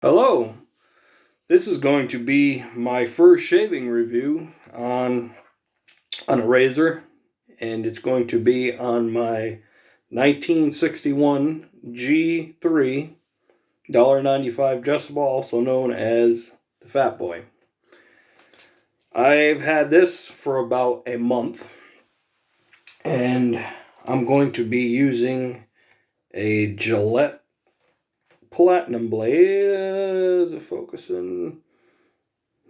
Hello, this is going to be my first shaving review on a razor, and it's going to be on my 1961 G3 $1.95 adjustable, also known as the Fatboy. I've had this for about a month, and I'm going to be using a Gillette Platinum blade. Is it focusing?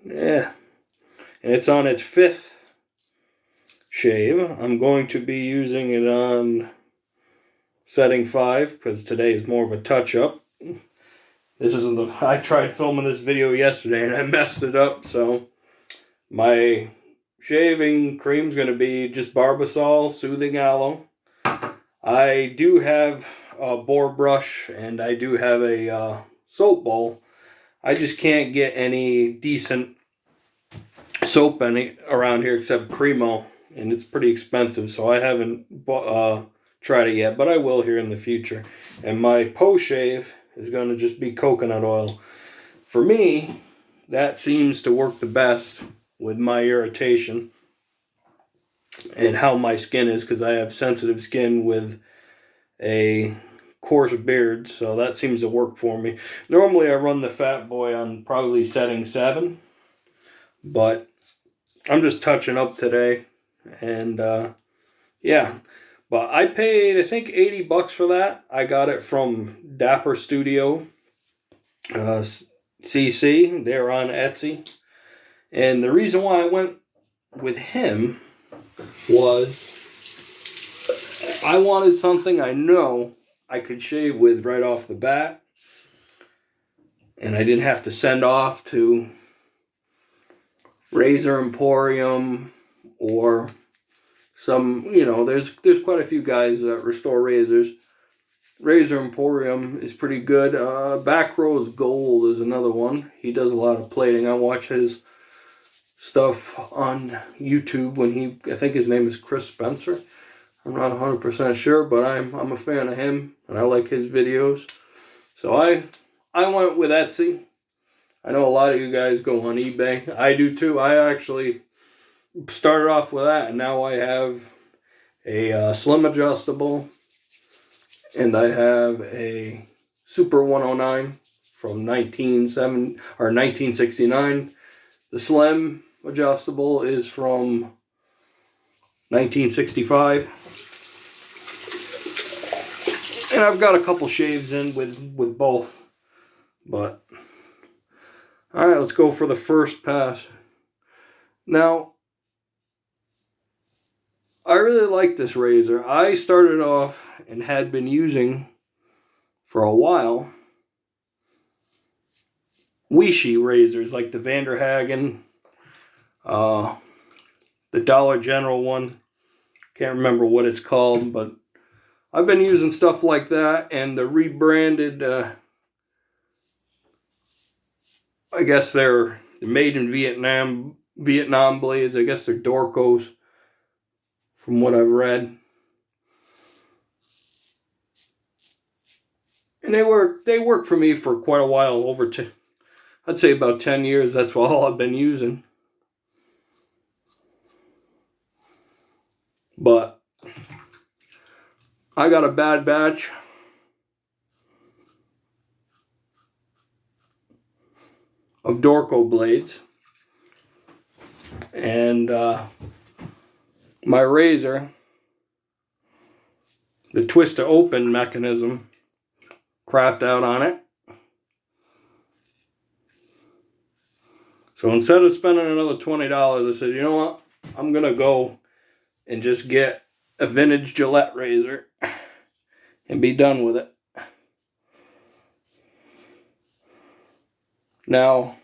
Yeah. And it's on its 5th shave. I'm going to be using it on setting 5 because today is more of a touch-up. This isn't the... I tried filming this video yesterday and I messed it up, so my shaving cream is going to be just Barbasol Soothing Aloe. I do have a boar brush and I do have a soap bowl. I just can't get any decent soap around here except Cremo, and it's pretty expensive, so I haven't tried it yet, but I will here in the future. And my post shave is going to just be coconut oil. For me, that seems to work the best with my irritation and how my skin is, because I have sensitive skin with a coarse beard, so that seems to work for me. Normally I run the Fatboy on probably setting 7, but I'm just touching up today, and yeah. But I paid, I think, $80 for that. I got it from Dapper Studio CC. They're on Etsy. And the reason why I went with him was I wanted something I know I could shave with right off the bat, and I didn't have to send off to Razor Emporium or some, there's quite a few guys that restore razors. Razor Emporium is pretty good. Backrose Gold is another one. He does a lot of plating. I watch his stuff on YouTube when I think his name is Chris Spencer. I'm not 100% sure, but I'm a fan of him and I like his videos. So I went with Etsy. I know a lot of you guys go on eBay. I do too. I actually started off with that, and now I have a slim adjustable, and I have a Super 109 from 1969. The slim adjustable is from 1965. And I've got a couple shaves in with both. But alright, let's go for the first pass. Now, I really like this razor. I started off and had been using for a while Weishi razors like the Vanderhagen, the Dollar General one. Can't remember what it's called, but I've been using stuff like that, and the rebranded, I guess they're made in Vietnam blades. I guess they're Dorcos, from what I've read. And they work for me for quite a while, I'd say about 10 years. That's all I've been using. But I got a bad batch of Dorco blades, and my razor, the twist to open mechanism, crapped out on it. So instead of spending another $20, I said, you know what, I'm gonna go and just get a vintage Gillette razor and be done with it. Now,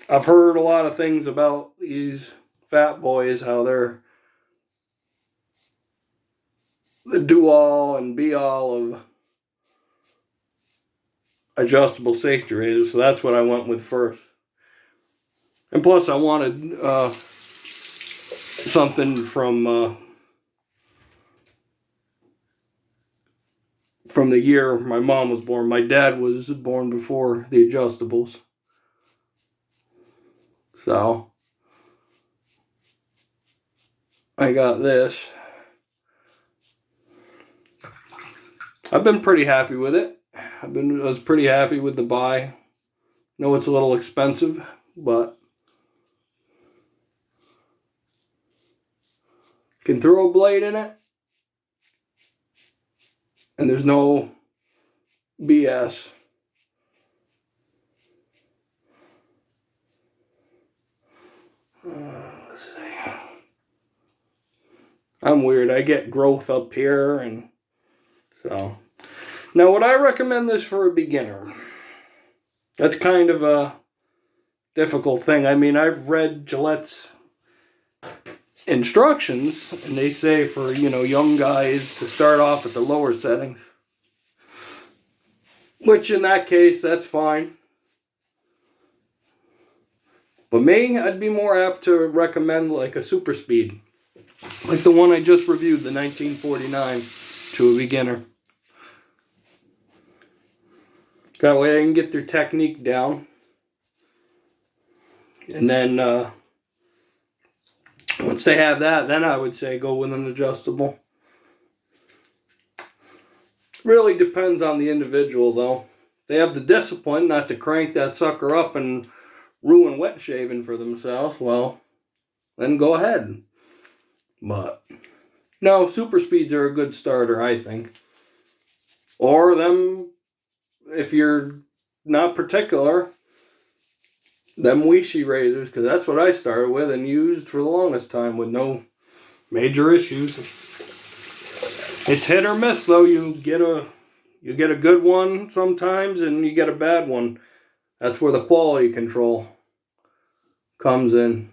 I've heard a lot of things about these Fatboys, how they're the do-all and be-all of adjustable safety razors, so that's what I went with first. And plus I wanted something from from the year my mom was born. My dad was born before the adjustables. So I got this. I've been pretty happy with it. I was pretty happy with the buy. I know it's a little expensive, but can throw a blade in it, and there's no BS. Let's see. I'm weird. I get growth up here, and so. Now, would I recommend this for a beginner? That's kind of a difficult thing. I mean, I've read Gillette's instructions, and they say for, young guys to start off at the lower settings. Which, in that case, that's fine. But me, I'd be more apt to recommend like a super speed. Like the one I just reviewed, the 1949, to a beginner. That way I can get their technique down. And then, once they have that, then I would say go with an adjustable. Really depends on the individual, though. They have the discipline not to crank that sucker up and ruin wet shaving for themselves, well, then go ahead. But, no, super speeds are a good starter, I think. Or them, if you're not particular, them Weishi razors, because that's what I started with and used for the longest time with no major issues. It's hit or miss, though. You get a good one sometimes, and you get a bad one. That's where the quality control comes in.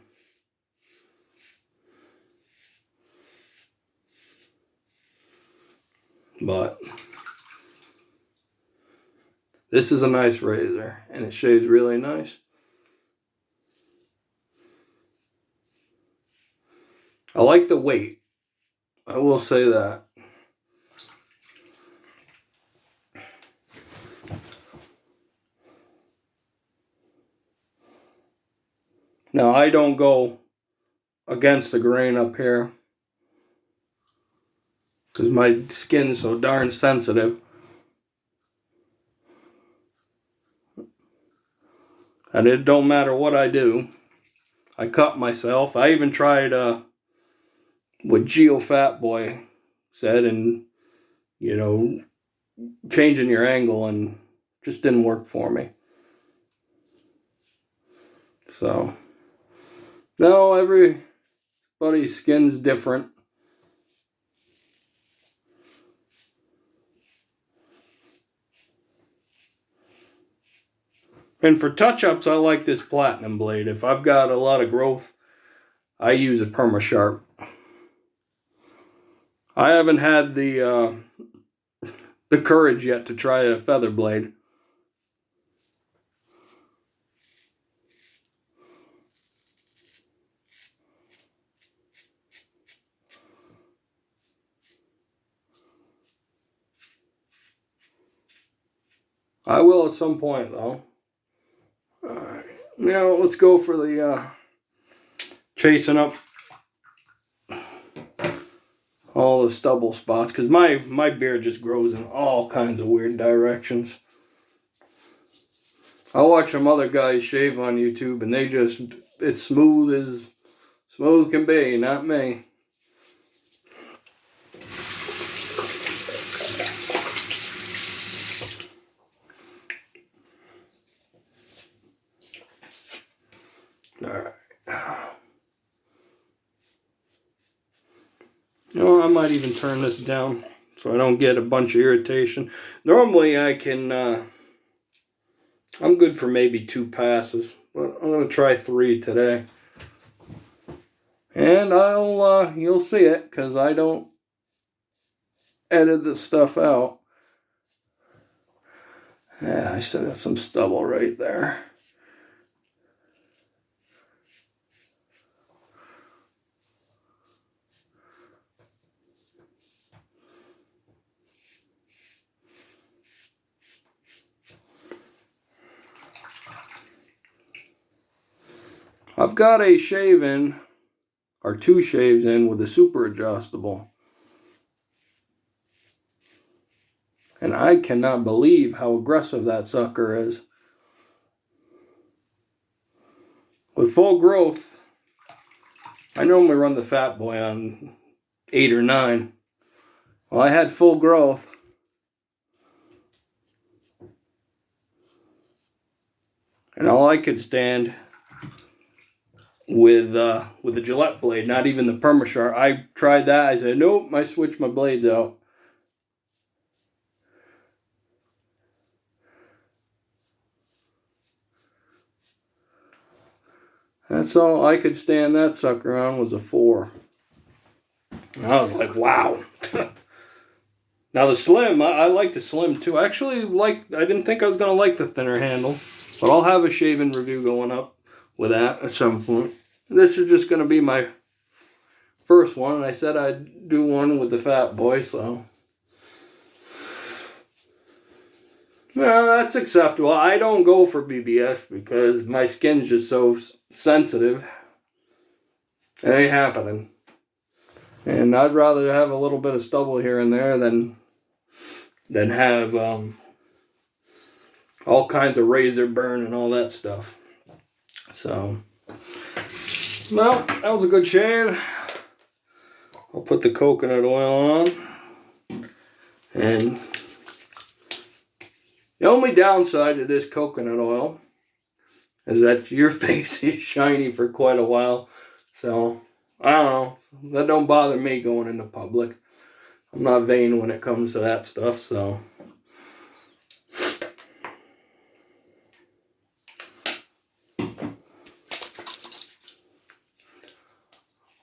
But this is a nice razor, and it shaves really nice. I like the weight. I will say that. Now, I don't go against the grain up here because my skin's so darn sensitive. And it don't matter what I do. I cut myself. I even tried what Gillette Fatboy said, and changing your angle, and just didn't work for me. So, no, everybody's skin's different. And for touch-ups, I like this platinum blade. If I've got a lot of growth, I use a PermaSharp. I haven't had the courage yet to try a feather blade. I will at some point, though. Alright, now let's go for the chasing up all the stubble spots, because my beard just grows in all kinds of weird directions. I watch some other guys shave on YouTube, and it's smooth as smooth can be, not me. Alright. I might even turn this down so I don't get a bunch of irritation. Normally I can, I'm good for maybe 2 passes, but I'm going to try 3 today. And you'll see it, because I don't edit this stuff out. Yeah, I still got some stubble right there. I've got a shave in, or 2 shaves in with a super adjustable. And I cannot believe how aggressive that sucker is. With full growth, I normally run the Fatboy on 8 or 9. Well, I had full growth. And all I could stand with the Gillette blade, not even the Perma-Sharp. I tried that. I said, nope, I switched my blades out. That's all I could stand that sucker on was a 4. And I was like, wow. Now the slim, I like the slim too. I didn't think I was going to like the thinner handle. But I'll have a shaving review going up with that at some point. This is just going to be my first one. And I said I'd do one with the Fatboy, so. Well, that's acceptable. I don't go for BBS because my skin's just so sensitive. It ain't happening. And I'd rather have a little bit of stubble here and there than have all kinds of razor burn and all that stuff. So, well, that was a good shave. I'll put the coconut oil on. And the only downside to this coconut oil is that your face is shiny for quite a while. So, I don't know. That don't bother me going into public. I'm not vain when it comes to that stuff, so.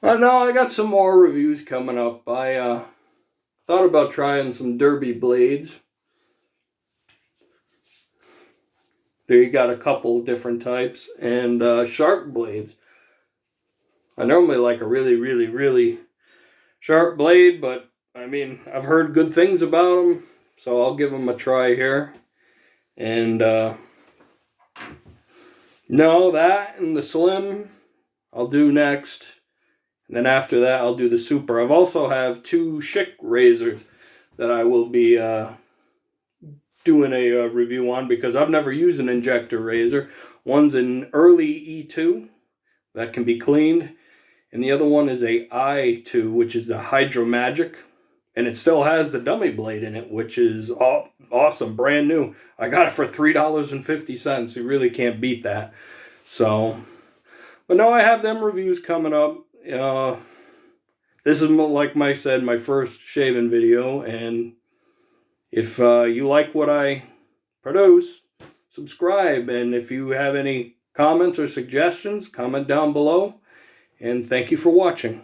Now I got some more reviews coming up. I thought about trying some derby blades. There you got a couple different types. And sharp blades. I normally like a really, really, really sharp blade, but I mean, I've heard good things about them, so I'll give them a try here. And no, that and the slim I'll do next. And then after that, I'll do the super. I've also have 2 Schick razors that I will be doing a review on because I've never used an injector razor. One's an early E2 that can be cleaned. And the other one is a I2, which is the Hydro Magic. And it still has the dummy blade in it, which is awesome, brand new. I got it for $3.50. You really can't beat that. So, but no, I have them reviews coming up. This is, like Mike said, my first shaving video. And if you like what I produce, subscribe. And if you have any comments or suggestions, comment down below. And thank you for watching.